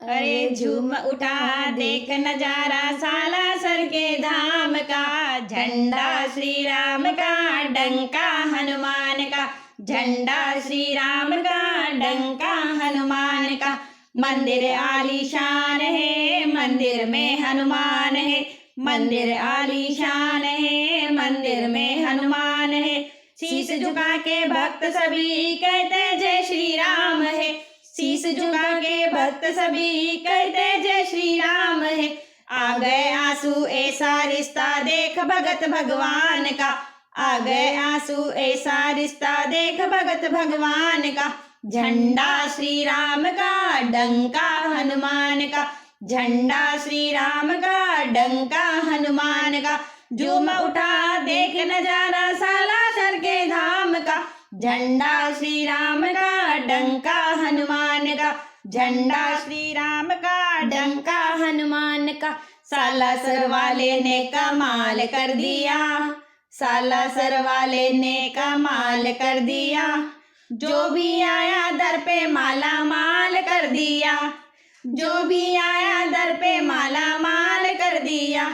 अरे झूम उठा देख नजारा सालासर के धाम का, झंडा श्री राम का डंका हनुमान का, झंडा श्री राम का डंका हनुमान का। मंदिर आलीशान है मंदिर में हनुमान है, मंदिर आलीशान है मंदिर में हनुमान है। शीश झुका के भक्त सभी कहते जय श्री राम है, शीश झुका के भक्त सभी कहते जय श्री राम है। आ गए आंसू ऐसा रिश्ता देख भगत भगवान का, आ गए आंसू ऐसा रिश्ता देख भगत भगवान का। झंडा श्री राम का डंका हनुमान का, झंडा श्री राम का डंका हनुमान का। झूम उठा देख नजारा सालासर के धाम का, झंडा श्री राम का डंका हनुमान का, झंडा श्री राम का डंका हनुमान का। सालासर वाले ने कमाल कर दिया, सालासर वाले ने कमाल कर दिया। जो भी आया दर पे माला माल कर दिया, जो भी आया दर पे माला माल कर दिया।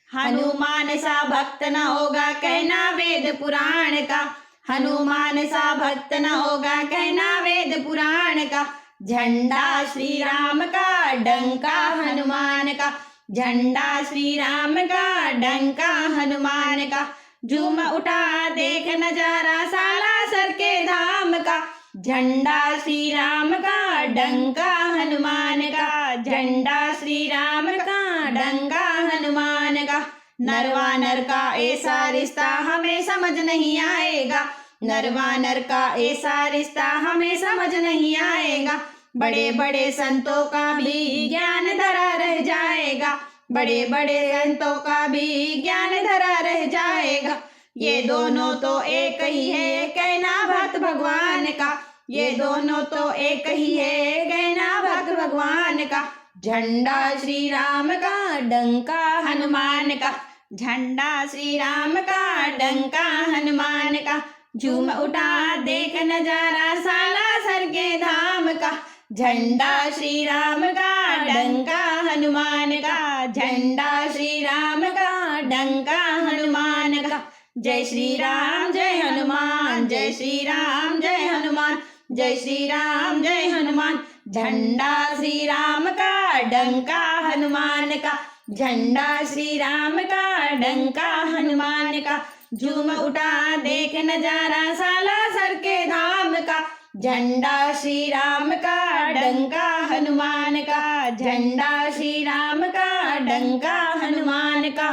हनुमान सा भक्त न होगा कहना वेद पुराण का, हनुमान सा भक्त न होगा कहना वेद पुराण का। झंडा श्री राम का डंका हनुमान का, झंडा श्री राम का डंका हनुमान का। झूम उठा देख नजारा सालासर के धाम का, झंडा श्री राम का डंका हनुमान का, झंडा श्री राम का डंका हनुमान का। नरवानर का ऐसा रिश्ता हमें समझ नहीं आएगा, नरवानर का ऐसा रिश्ता हमें समझ नहीं आएगा। बड़े बड़े संतों का भी ज्ञान धरा रह जाएगा, बड़े बड़े संतों का भी ज्ञान धरा रह जाएगा। ये दोनों तो एक ही है कहना भक्त भगवान का, ये दोनों तो एक ही है कहना भक्त भगवान का। झंडा श्री राम का डंका हनुमान का, झंडा श्री राम का डंका हनुमान का। झूम उठा देख नजारा सालासर के धाम का, झंडा श्री राम का डंका हनुमान का, झंडा श्री राम का डंका हनुमान का। जय श्री राम जय हनुमान, जय श्री राम जय हनुमान, जय श्री राम जय हनुमान। झंडा श्री राम का डंका हनुमान का, झंडा श्री राम का डंका हनुमान का। झूम उठा देख नजारा सालासर के धाम का, झंडा श्री राम का डंका हनुमान का, झंडा श्री राम का डंका हनुमान का।